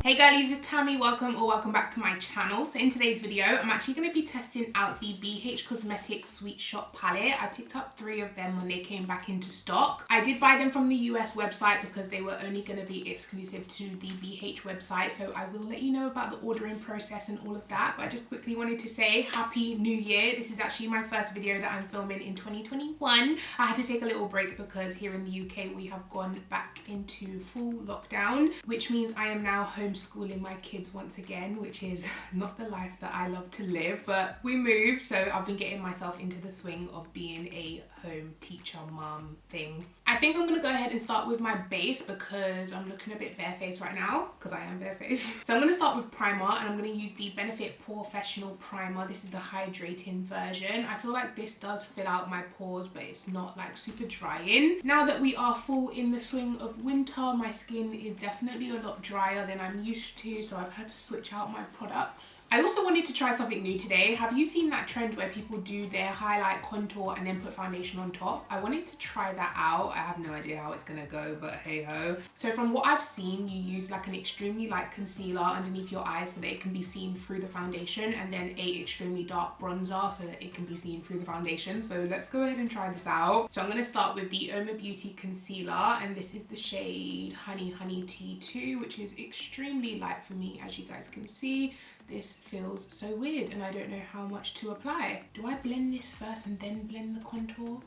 Hey girlies, it's Tammy. Welcome back to my channel. So in today's video, I'm actually going to be testing out the BH Cosmetics Sweet Shop palette. I picked up 3 of them when they came back into stock. I did buy them from the US website because they were only going to be exclusive to the BH website. So I will let you know about the ordering process and all of that. But I just quickly wanted to say Happy New Year. This is actually my first video that I'm filming in 2021. I had to take a little break because here in the UK we have gone back into full lockdown, which means I am now homeschooling my kids once again, which is not the life that I love to live, but we moved, so I've been getting myself into the swing of being a home teacher mom thing. I think I'm gonna go ahead and start with my base because I'm looking a bit barefaced right now because I am barefaced. So I'm gonna start with primer, and I'm gonna use the Benefit Professional Primer. This is the hydrating version. I feel like this does fill out my pores, but it's not like super drying. Now that we are full in the swing of winter, my skin is definitely a lot drier than I'm used to, so I've had to switch out my products. I also wanted to try something new today. Have you seen that trend where people do their highlight, contour, and then put foundation on top? I wanted to try that out. I have no idea how it's gonna go, but hey ho. So from what I've seen, you use like an extremely light concealer underneath your eyes so that it can be seen through the foundation, and then a extremely dark bronzer so that it can be seen through the foundation. So let's go ahead and try this out. So I'm gonna start with the Oma Beauty concealer, and this is the shade Honey T2, which is extremely light for me, as you guys can see. This feels so weird and I don't know how much to apply. Do I blend this first and then blend the contour,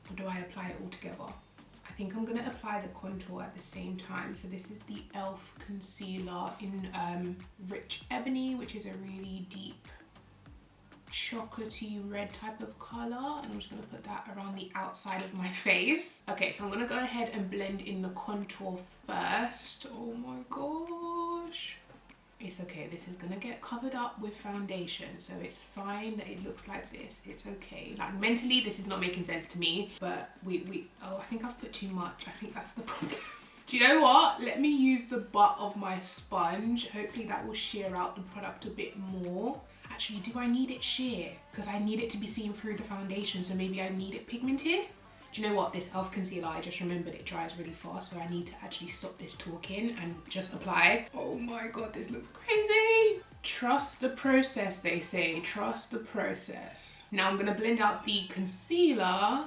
or do I apply it all together? I think I'm gonna apply the contour at the same time. So this is the e.l.f. concealer in Rich Ebony, which is a really deep chocolatey red type of color, and I'm just gonna put that around the outside of my face. Okay, so I'm gonna go ahead and blend in the contour first. Oh my gosh. It's okay, this is gonna get covered up with foundation, so it's fine that it looks like this. It's okay. Like mentally, this is not making sense to me, but oh, I think I've put too much. I think that's the problem. Do you know what? Let me use the butt of my sponge. Hopefully that will sheer out the product a bit more. Actually, do I need it sheer? Because I need it to be seen through the foundation, so maybe I need it pigmented. Do you know what? This e.l.f. concealer, I just remembered it dries really fast, so I need to actually stop this talking and just apply. Oh my god, this looks crazy. Trust the process, they say. Trust the process. Now I'm gonna blend out the concealer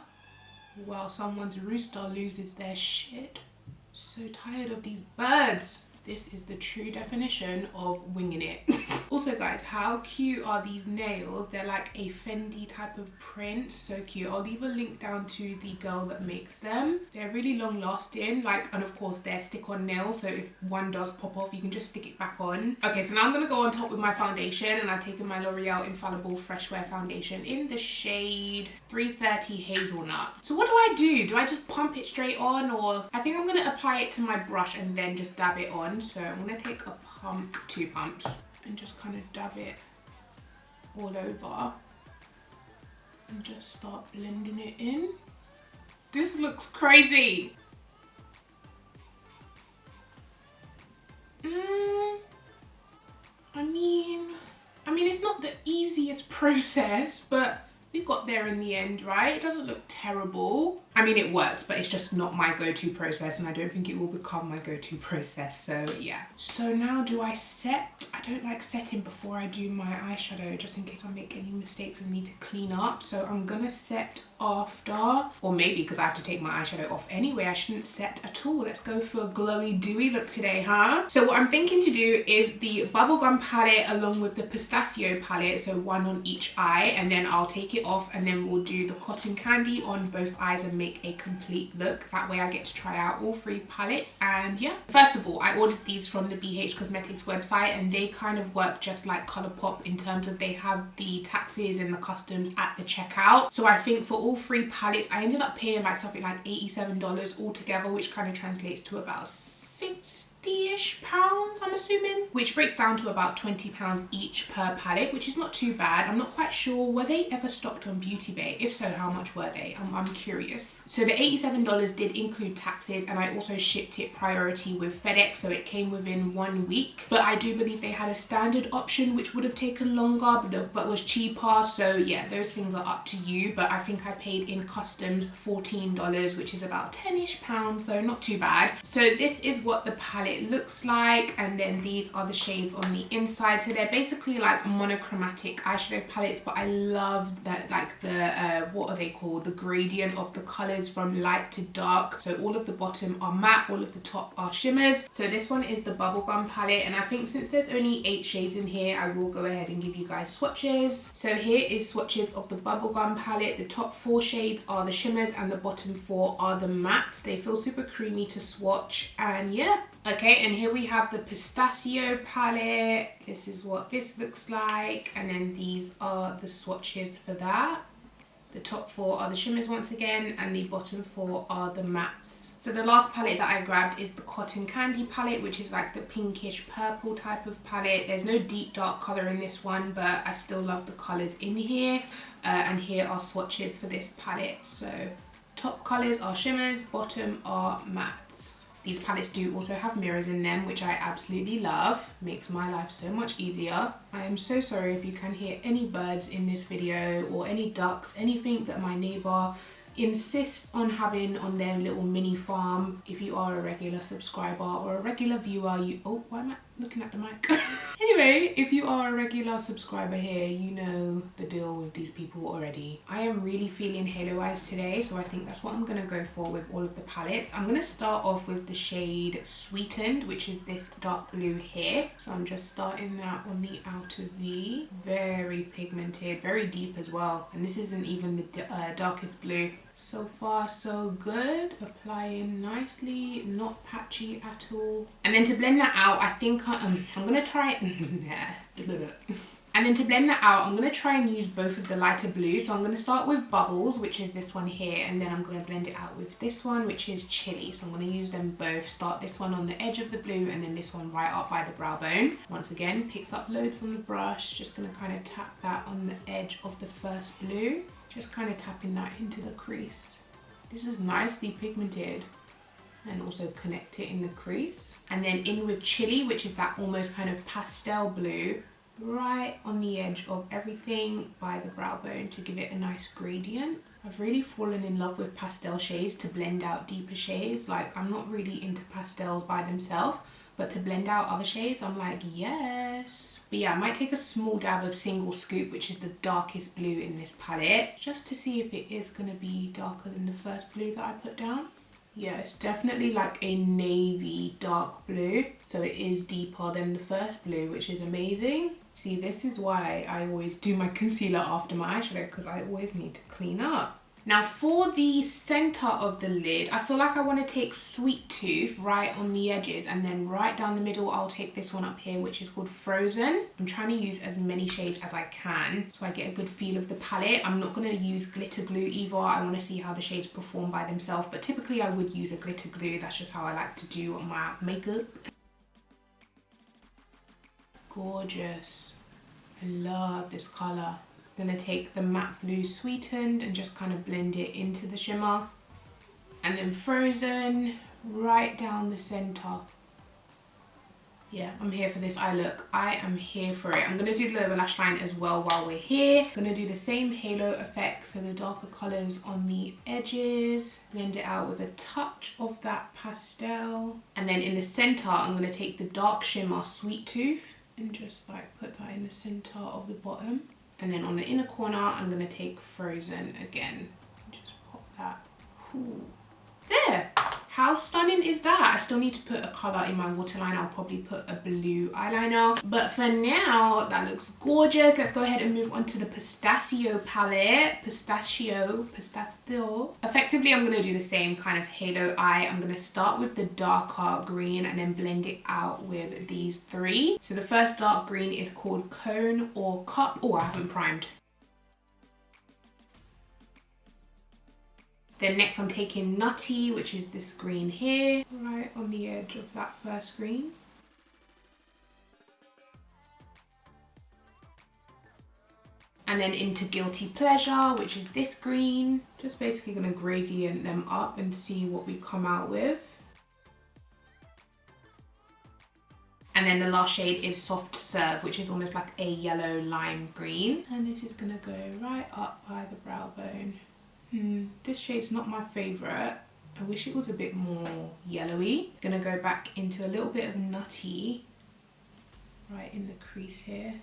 while someone's rooster loses their shit. So tired of these birds. This is the true definition of winging it. Also guys, how cute are these nails? They're like a Fendi type of print. So cute. I'll leave a link down to the girl that makes them. They're really long lasting, like, and of course they're stick-on nails, so if one does pop off, you can just stick it back on. Okay, so now I'm gonna go on top with my foundation, and I've taken my L'Oreal Infallible Fresh Wear foundation in the shade 330 Hazelnut. So what do I do? Do I just pump it straight on, or I think I'm gonna apply it to my brush and then just dab it on. So I'm gonna take a pump, 2 pumps, and just kind of dab it all over and just start blending it in. This looks crazy. I mean, it's not the easiest process, but we got there in the end, right? It doesn't look terrible. I mean, it works, but it's just not my go-to process, and I don't think it will become my go-to process, so yeah. So now do I set? I don't like setting before I do my eyeshadow, just in case I make any mistakes and need to clean up. So I'm gonna set after, or maybe because I have to take my eyeshadow off anyway, I shouldn't set at all. Let's go for a glowy, dewy look today, huh? So what I'm thinking to do is the Bubblegum palette along with the Pistachio palette, so one on each eye, and then I'll take it off, and then we'll do the Cotton Candy on both eyes and make a complete look. That way I get to try out all 3 palettes. And yeah, first of all, I ordered these from the BH Cosmetics website, and they kind of work just like Colourpop in terms of they have the taxes and the customs at the checkout. So I think for all 3 palettes I ended up paying like something like $87 altogether, which kind of translates to about 60-ish pounds, I'm assuming, which breaks down to about £20 each per palette, which is not too bad. I'm not quite sure, were they ever stocked on Beauty Bay? If so, how much were they? I'm curious. So the $87 did include taxes, and I also shipped it priority with FedEx, so it came within 1 week. But I do believe they had a standard option which would have taken longer but was cheaper. So yeah, those things are up to you, but I think I paid in customs $14, which is about 10-ish pounds, so not too bad. So this is what the palette looks like, and then these are the shades on the inside. So they're basically like monochromatic eyeshadow palettes, but I love that, like the what are they called, the gradient of the colors from light to dark. So all of the bottom are matte, all of the top are shimmers. So this one is the Bubblegum palette, and I think since there's only 8 shades in here, I will go ahead and give you guys swatches. So here is swatches of the Bubblegum palette. The top 4 shades are the shimmers and the bottom 4 are the mattes. They feel super creamy to swatch, and yeah. Okay, and here we have the Pistachio palette. This is what this looks like, and then these are the swatches for that. The top 4 are the shimmers once again, and the bottom 4 are the mattes. So the last palette that I grabbed is the Cotton Candy palette, which is like the pinkish purple type of palette. There's no deep dark color in this one, but I still love the colors in here. And here are swatches for this palette. So top colors are shimmers, bottom are mattes. These palettes do also have mirrors in them, which I absolutely love. Makes my life so much easier. I am so sorry if you can hear any birds in this video, or any ducks, anything that my neighbor insists on having on their little mini farm. If you are a regular subscriber or a regular viewer, why am I looking at the mic? Anyway, if you are a regular subscriber here, you know the deal with these people already. I am really feeling halo eyes today, so I think that's what I'm gonna go for with all of the palettes. I'm gonna start off with the shade Sweetened, which is this dark blue here. So I'm just starting that on the outer V. Very pigmented, very deep as well. And this isn't even the darkest blue. So far so good. Applying nicely, not patchy at all. And then to blend that out, I think I'm gonna try and then to blend that out, I'm gonna try and use both of the lighter blues. So I'm gonna start with Bubbles, which is this one here, and then I'm gonna blend it out with this one, which is Chili. So I'm gonna use them both. Start this one on the edge of the blue, and then this one right up by the brow bone. Once again, picks up loads on the brush. Just gonna kind of tap that on the edge of the first blue. Just kind of tapping that into the crease. This is nicely pigmented, and also connect it in the crease. And then in with Chili, which is that almost kind of pastel blue, right on the edge of everything by the brow bone to give it a nice gradient. I've really fallen in love with pastel shades to blend out deeper shades. Like, I'm not really into pastels by themselves, but to blend out other shades, I'm like, yes. But yeah, I might take a small dab of Single Scoop, which is the darkest blue in this palette, just to see if it is going to be darker than the first blue that I put down. Yeah, it's definitely like a navy dark blue, so it is deeper than the first blue, which is amazing. See, this is why I always do my concealer after my eyeshadow, because I always need to clean up. Now for the center of the lid, I feel like I want to take Sweet Tooth right on the edges, and then right down the middle I'll take this one up here, which is called Frozen. I'm trying to use as many shades as I can so I get a good feel of the palette. I'm not going to use glitter glue either. I want to see how the shades perform by themselves, but typically I would use a glitter glue. That's just how I like to do my makeup. Gorgeous. I love this color. I'm gonna take the matte blue Sweetened and just kind of blend it into the shimmer. And then Frozen right down the center. Yeah, I'm here for this eye look. I am here for it. I'm gonna do the lower lash line as well while we're here. I'm gonna do the same halo effect, so the darker colors on the edges. Blend it out with a touch of that pastel. And then in the center, I'm gonna take the dark shimmer Sweet Tooth and just like put that in the center of the bottom. And then on the inner corner, I'm going to take Frozen again. Just pop that. Ooh. There! How stunning is that? I still need to put a colour in my waterline. I'll probably put a blue eyeliner. But for now, that looks gorgeous. Let's go ahead and move on to the Pistachio palette. Pistachio. Effectively, I'm going to do the same kind of halo eye. I'm going to start with the darker green and then blend it out with these 3. So the first dark green is called Cone or Cup. Oh, I haven't primed. Then next I'm taking Nutty, which is this green here, right on the edge of that first green. And then into Guilty Pleasure, which is this green. Just basically gonna gradient them up and see what we come out with. And then the last shade is Soft Serve, which is almost like a yellow lime green. And this is gonna go right up by the brow bone. This shade's not my favorite. I wish it was a bit more yellowy. Gonna go back into a little bit of nutty right in the crease here.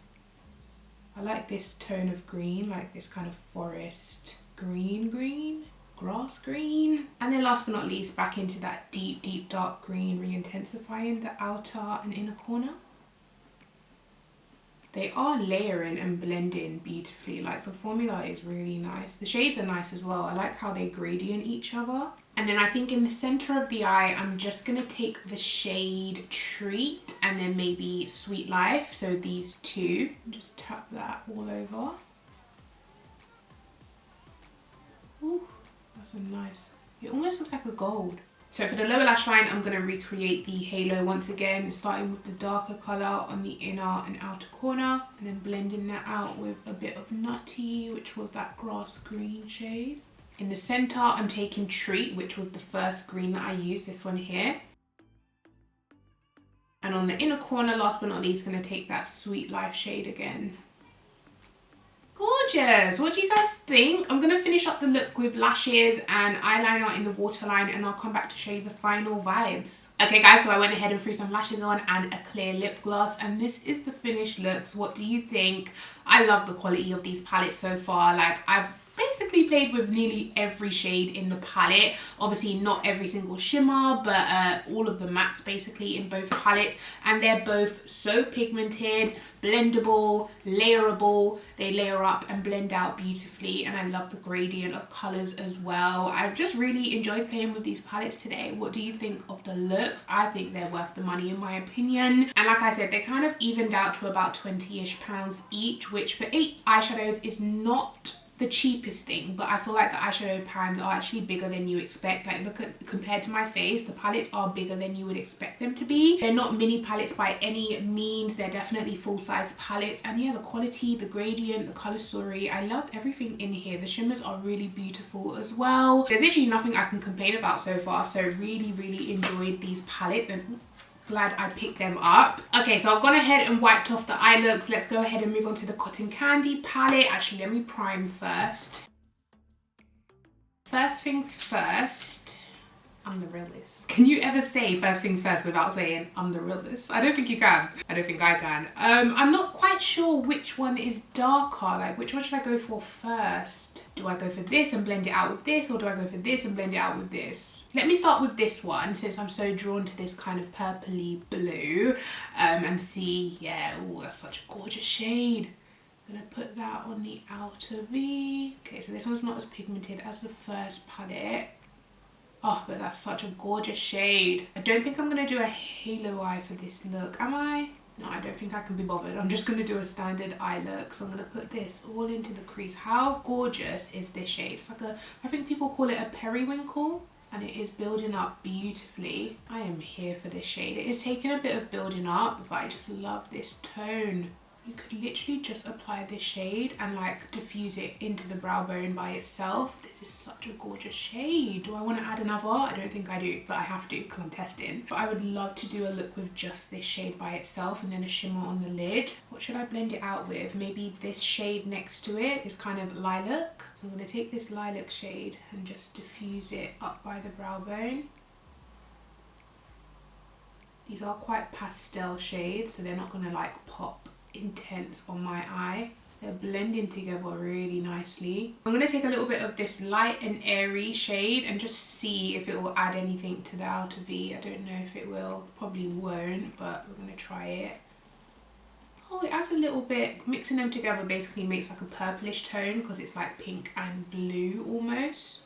I like this tone of green, like this kind of forest green, grass green. And then last but not least, back into that deep dark green, re-intensifying the outer and inner corner. They are layering and blending beautifully. Like the formula is really nice. The shades are nice as well. I like how they gradient each other. And then I think in the center of the eye, I'm just gonna take the shade Treat and then maybe Sweet Life. So these two, just tap that all over. Ooh, that's a nice, it almost looks like a gold. So for the lower lash line, I'm going to recreate the halo once again, starting with the darker colour on the inner and outer corner, and then blending that out with a bit of Nutty, which was that grass green shade. In the centre, I'm taking Treat, which was the first green that I used, this one here. And on the inner corner, last but not least, going to take that Sweet Life shade again. Gorgeous. What do you guys think? I'm going to finish up the look with lashes and eyeliner in the waterline, and I'll come back to show you the final vibes. Okay guys, so I went ahead and threw some lashes on and a clear lip gloss, and this is the finished looks. What do you think? I love the quality of these palettes so far. Like, I've basically played with nearly every shade in the palette. Obviously not every single shimmer, but all of the mattes basically in both palettes, and they're both so pigmented, blendable, layerable. They layer up and blend out beautifully, and I love the gradient of colors as well. I've just really enjoyed playing with these palettes today. What do you think of the looks? I think they're worth the money in my opinion, and like I said, they kind of evened out to about £20-ish each, which for 8 eyeshadows is not the cheapest thing, but I feel like the eyeshadow pans are actually bigger than you expect. Like, look at, compared to my face, the palettes are bigger than you would expect them to be. They're not mini palettes by any means. They're definitely full-size palettes, and yeah, the quality, the gradient, the color story, I love everything in here. The shimmers are really beautiful as well. There's literally nothing I can complain about so far, so really enjoyed these palettes and glad I picked them up. Okay, so I've gone ahead and wiped off the eye looks. Let's go ahead and move on to the Cotton Candy palette. Actually, let me prime first. First things first, I'm the realist. Can you ever say first things first without saying I'm the realist? I don't think you can. I don't think I can. I'm not quite sure which one is darker. Like, which one should I go for first? Do I go for this and blend it out with this, or do I go for this and blend it out with this? Let me start with this one, since I'm so drawn to this kind of purpley blue, and see, yeah, oh, that's such a gorgeous shade. I'm gonna put that on the outer V. Okay, so this one's not as pigmented as the first palette. Oh, but that's such a gorgeous shade. I don't think I'm gonna do a halo eye for this look, am I? No, I don't think I can be bothered. I'm just gonna do a standard eye look. So I'm gonna put this all into the crease. How gorgeous is this shade? It's like a, I think people call it a periwinkle, and it is building up beautifully. I am here for this shade. It is taking a bit of building up, but I just love this tone. You could literally just apply this shade and like diffuse it into the brow bone by itself. This is such a gorgeous shade. Do I want to add another? I don't think I do, but I have to because I'm testing. But I would love to do a look with just this shade by itself and then a shimmer on the lid. What should I blend it out with? Maybe this shade next to it, this kind of lilac. So I'm going to take this lilac shade and just diffuse it up by the brow bone. These are quite pastel shades, so they're not going to like pop intense on my eye. They're blending together really nicely. I'm going to take a little bit of this light and airy shade and just see if it will add anything to the outer V. I don't know if it will, probably won't, but we're going to try it. Oh, it adds a little bit. Mixing them together basically makes like a purplish tone because it's like pink and blue almost.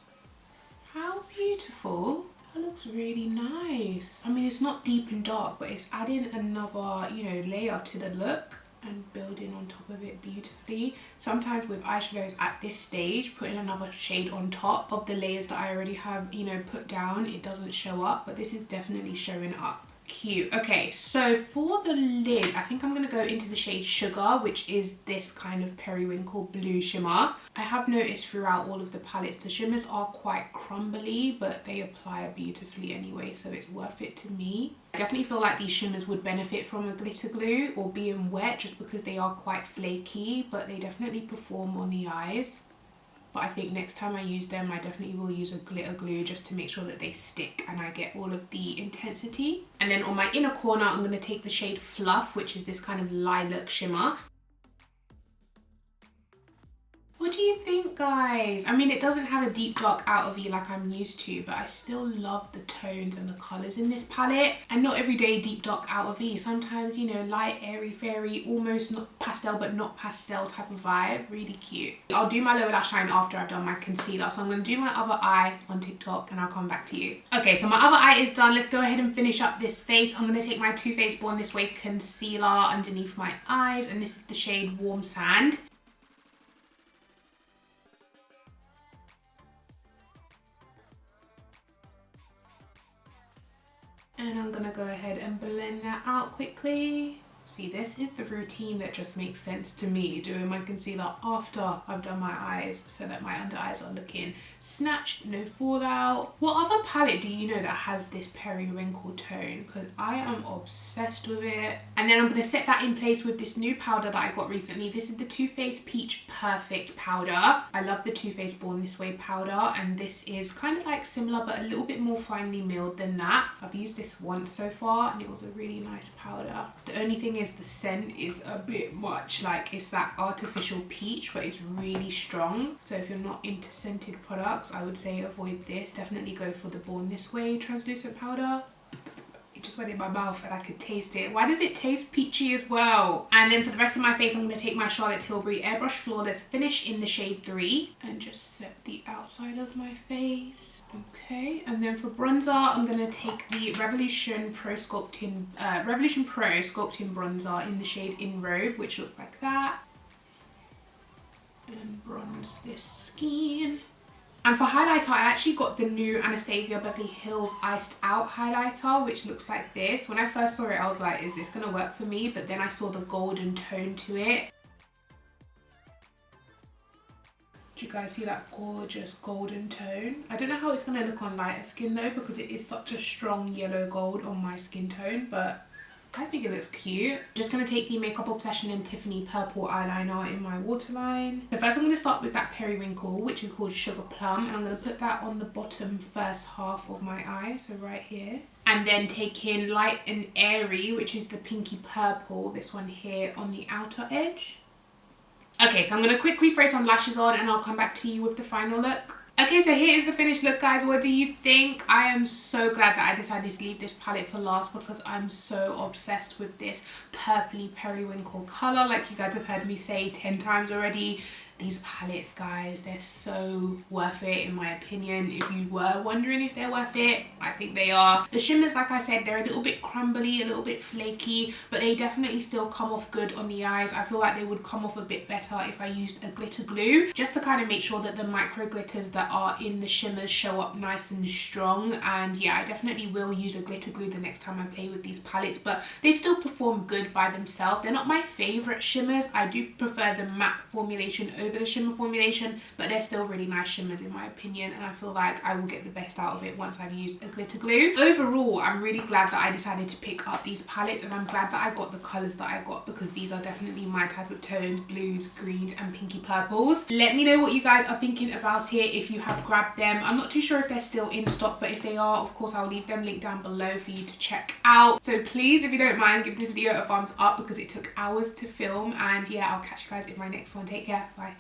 How beautiful. That looks really nice. I mean, it's not deep and dark, but it's adding another, you know, layer to the look and building on top of it beautifully. Sometimes with eyeshadows at this stage, putting another shade on top of the layers that I already have, you know, put down, it doesn't show up, but this is definitely showing up. Cute. Okay, so for the lid, I think I'm going to go into the shade Sugar, which is this kind of periwinkle blue shimmer. I have noticed throughout all of the palettes, the shimmers are quite crumbly, but they apply beautifully anyway, so it's worth it to me. I definitely feel like these shimmers would benefit from a glitter glue or being wet just because they are quite flaky, but they definitely perform on the eyes. but I think next time I use them, I definitely will use a glitter glue just to make sure that they stick and I get all of the intensity. And then on my inner corner, I'm going to take the shade Fluff, which is this kind of lilac shimmer. What do you think, guys? I mean, it doesn't have a deep dark outer V like I'm used to, but I still love the tones and the colours in this palette. And not every day deep dark outer V. Sometimes, you know, light, airy, fairy, almost not pastel but not pastel type of vibe. Really cute. I'll do my lower lash line after I've done my concealer. So I'm going to do my other eye on TikTok and I'll come back to you. Okay, so my other eye is done. Let's go ahead and finish up this face. I'm going to take my Too Faced Born This Way concealer underneath my eyes, and this is the shade Warm Sand. And I'm gonna go ahead and blend that out quickly. See, this is the routine that just makes sense to me, doing my concealer after I've done my eyes so that my under eyes are looking snatched, no fallout. What other palette do you know that has this periwinkle tone? Because I am obsessed with it. And then I'm going to set that in place with this new powder that I got recently. This is the Too Faced Peach Perfect powder. I love the Too Faced Born This Way powder, and this is kind of like similar but a little bit more finely milled than that. I've used this once so far and it was a really nice powder. The only thing is the scent is a bit much, like it's that artificial peach, but it's really strong. So if you're not into scented products, I would say avoid this. Definitely go for the Born This Way translucent powder. It just went in my mouth and I could taste it. Why does it taste peachy as well? And then for the rest of my face, I'm going to take my Charlotte Tilbury Airbrush Flawless Finish in the shade 3 and just set the outside of my face. Okay, and then for bronzer, I'm going to take the Revolution Pro Sculpting Bronzer in the shade In Robe, which looks like that. And bronze this skin. And for highlighter, I actually got the new Anastasia Beverly Hills Iced Out highlighter, which looks like this. When I first saw it, I was like, is this gonna work for me? But then I saw the golden tone to it. Do you guys see that gorgeous golden tone? I don't know how it's gonna look on lighter skin though, because it is such a strong yellow gold on my skin tone, but I think it looks cute. Just gonna take the Makeup Obsession and Tiffany purple eyeliner in my waterline. So first I'm gonna start with that periwinkle, which is called Sugar Plum, and I'm gonna put that on the bottom first half of my eye, so right here. And then take in Light and Airy, which is the pinky purple, this one here on the outer edge. Okay, so I'm gonna quickly throw some lashes on and I'll come back to you with the final look. Okay, so here is the finished look, guys. What do you think? I am so glad that I decided to leave this palette for last because I'm so obsessed with this purpley periwinkle color. Like you guys have heard me say 10 times already. These palettes, guys, they're so worth it in my opinion. If you were wondering if they're worth it, I think they are. The shimmers, like I said, they're a little bit crumbly, a little bit flaky, but they definitely still come off good on the eyes. I feel like they would come off a bit better if I used a glitter glue, just to kind of make sure that the micro glitters that are in the shimmers show up nice and strong. And yeah, I definitely will use a glitter glue the next time I play with these palettes, but they still perform good by themselves. They're not my favorite shimmers. I do prefer the matte formulation over the shimmer formulation, but they're still really nice shimmers in my opinion, and I feel like I will get the best out of it once I've used a glitter glue. Overall, I'm really glad that I decided to pick up these palettes, and I'm glad that I got the colours that I got because these are definitely my type of tones: blues, greens and pinky purples. Let me know what you guys are thinking about it, if you have grabbed them. I'm not too sure if they're still in stock, but if they are, of course I'll leave them linked down below for you to check out. So please, if you don't mind, give the video a thumbs up because it took hours to film. And yeah, I'll catch you guys in my next one. Take care. Bye.